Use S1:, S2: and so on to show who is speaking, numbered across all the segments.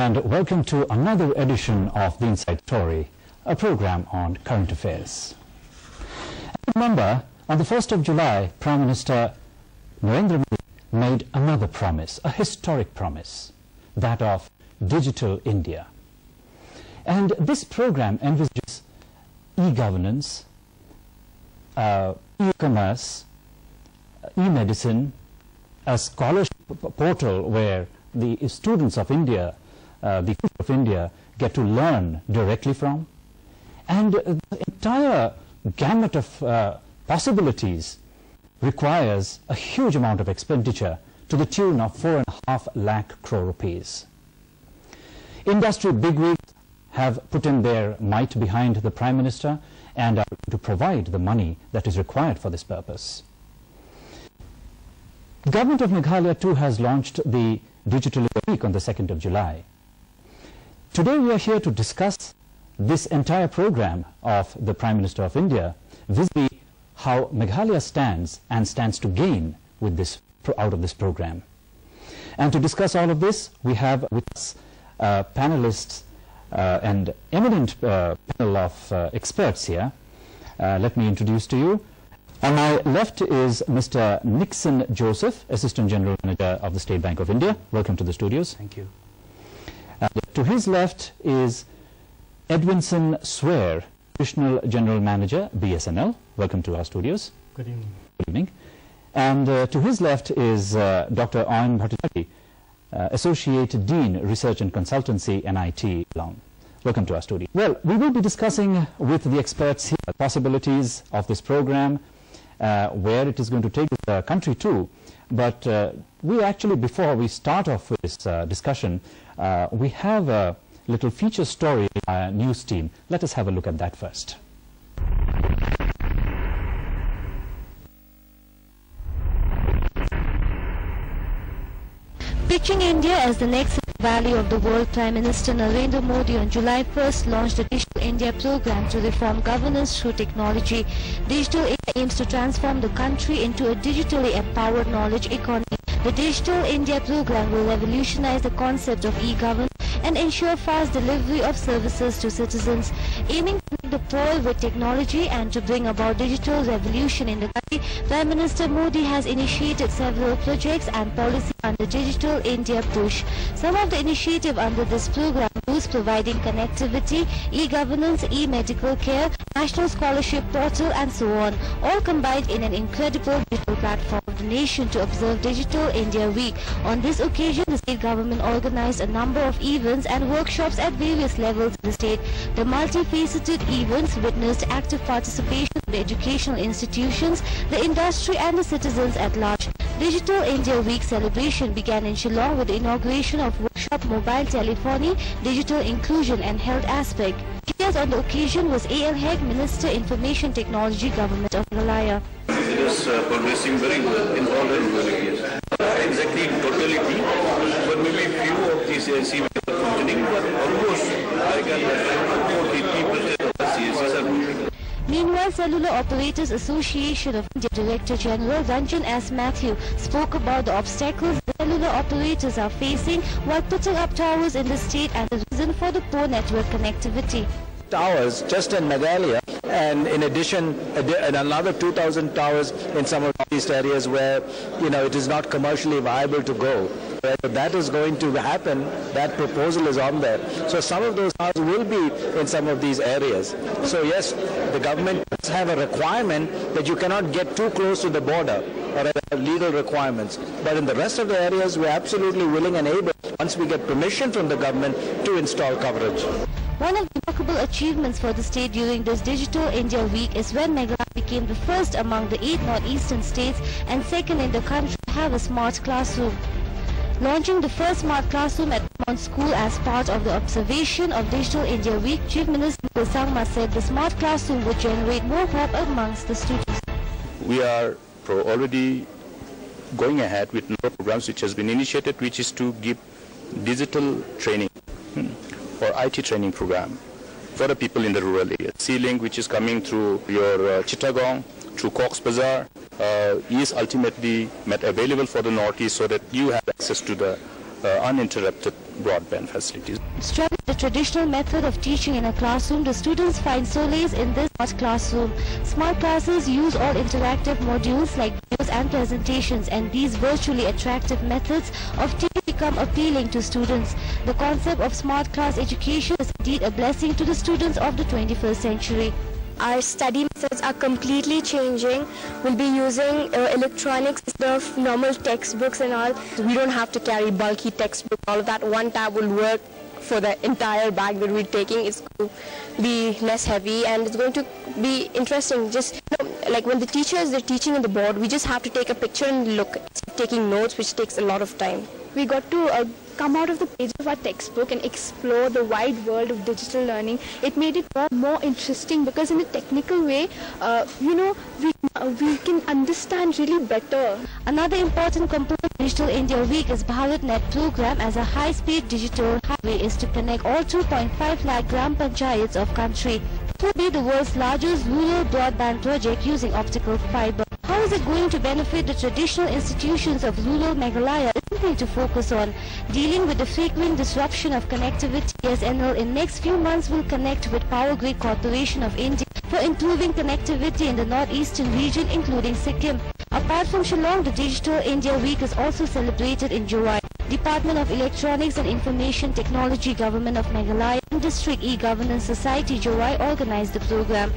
S1: and welcome to another edition of The Inside Story, a program on current affairs. Remember, on the 1st of July, Prime Minister Narendra Modi made another promise, a historic promise, that of Digital India. And this program envisages e-governance, e-commerce, e-medicine, a scholarship portal where the students of India, the people of India, get to learn directly from, and the entire gamut of possibilities requires a huge amount of expenditure to the tune of 4.5 lakh crore rupees. Industry bigwigs have put in their might behind the Prime Minister and are to provide the money that is required for this purpose. The government of Meghalaya too has launched the Digital India Week on the 2nd of July. Today we are here to discuss this entire program of the Prime Minister of India, vis-a-vis how Meghalaya stands and stands to gain with this, out of this program. And to discuss all of this, we have with us panelists and eminent panel of experts here. Let me introduce to you. On my left is Mr. Nixon Joseph, Assistant General Manager of the State Bank of India. Welcome to the studios.
S2: Thank you.
S1: To his left is Edwinson Swear, Additional General Manager, BSNL. Welcome to our studios.
S2: Good evening.
S1: Good evening. And to his left is Dr. Ayan Bhattacharya, Associate Dean, Research and Consultancy, NIT, Long. Welcome to our studio. Well, we will be discussing with the experts here the possibilities of this program, where it is going to take the country to. But we actually, before we start off with this discussion, we have a little feature story by our news team. Let us have a look at that first.
S3: Pitching India as the next Valley of the world, Prime Minister Narendra Modi on July 1st launched the Digital India program to reform governance through technology. Digital India aims to transform the country into a digitally empowered knowledge economy. The Digital India program will revolutionize the concept of e-governance and ensure fast delivery of services to citizens. Aiming to make the poor with technology and to bring about digital revolution in the country, Prime Minister Modi has initiated several projects and policies under Digital India push. Some of the initiatives under this program include providing connectivity, e-governance, e-medical care, national scholarship portal and so on, all combined in an incredible digital platform of the nation to observe Digital India Week. On this occasion, the state government organized a number of events and workshops at various levels in the state. The multifaceted events witnessed active participation of the educational institutions, the industry and the citizens at large. Digital India Week celebration began in Shillong with the inauguration of workshop Mobile Telephony, Digital Inclusion and Health Aspect. Guest on the occasion was A.L. Hegg, Minister Information Technology, Government of Meghalaya.
S4: It is progressing very well in all areas. Exactly in totality, but maybe few of these CSCs are functioning, but almost I can report 80% of the CSCs are functioning.
S3: Meanwhile, Cellular Operators Association of India Director General Ranjan S. Matthew spoke about the obstacles cellular operators are facing while putting up towers in the state and the reason for the poor network connectivity.
S5: Towers just in Meghalaya, and in addition another 2,000 towers in some of these areas where it is not commercially viable to go. That is going to happen. That proposal is on there. So some of those towers will be in some of these areas. So yes, the government does have a requirement that you cannot get too close to the border, or legal requirements. But in the rest of the areas, we're absolutely willing and able, once we get permission from the government, to install coverage.
S3: One of the remarkable achievements for the state during this Digital India Week is when Meghalaya became the first among the 8 northeastern states and second in the country to have a smart classroom. Launching the first smart classroom at Mount School as part of the observation of Digital India Week, Chief Minister Sangma said the smart classroom would generate more hope amongst the students.
S6: We are already going ahead with number programs which has been initiated, which is to give digital training or IT training program for the people in the rural areas. C-Link, which is coming through your Chittagong, through Cox's Bazar, is ultimately made available for the Northeast so that you have access to the uninterrupted broadband facilities.
S3: Struggling with the traditional method of teaching in a classroom, the students find solace in this smart classroom. Smart classes use all interactive modules like videos and presentations, and these virtually attractive methods of teaching become appealing to students. The concept of smart class education is indeed a blessing to the students of the 21st century.
S2: Our study methods are completely changing. We'll be using electronics instead of normal textbooks and all. We don't have to carry bulky textbooks, all of that. One tab will work for the entire bag that we're taking. It's going to be less heavy and it's going to be interesting. Just like when the teachers, they're teaching on the board, we just have to take a picture and look, taking notes, which takes a lot of time.
S7: We got to come out of the page of our textbook and explore the wide world of digital learning. It made it more interesting because in a technical way, we can understand really better.
S3: Another important component of Digital India Week is BharatNet program as a high-speed digital highway is to connect all 2.5 lakh gram panchayats of country. It will be the world's largest rural broadband project using optical fiber. How is it going to benefit the traditional institutions of rural Meghalaya is something to focus on. Dealing with the frequent disruption of connectivity, BSNL in next few months will connect with Power Grid Corporation of India for improving connectivity in the northeastern region including Sikkim. Apart from Shillong, the Digital India Week is also celebrated in July. Department of Electronics and Information Technology, Government of Meghalaya and District E-Governance Society, Jowai organized the program.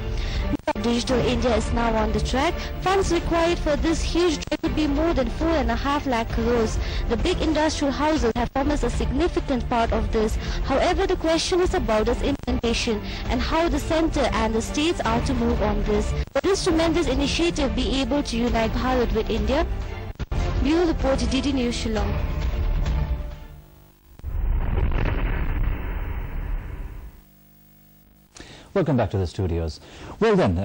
S3: Digital India is now on the track. Funds required for this huge drive would be more than 4.5 lakh crores. The big industrial houses have promised a significant part of this. However, the question is about its implementation and how the centre and the states are to move on this. Will this tremendous initiative be able to unite Bharat with India? Bureau Report, DD News, Shillong.
S1: Welcome back to the studios. Well then,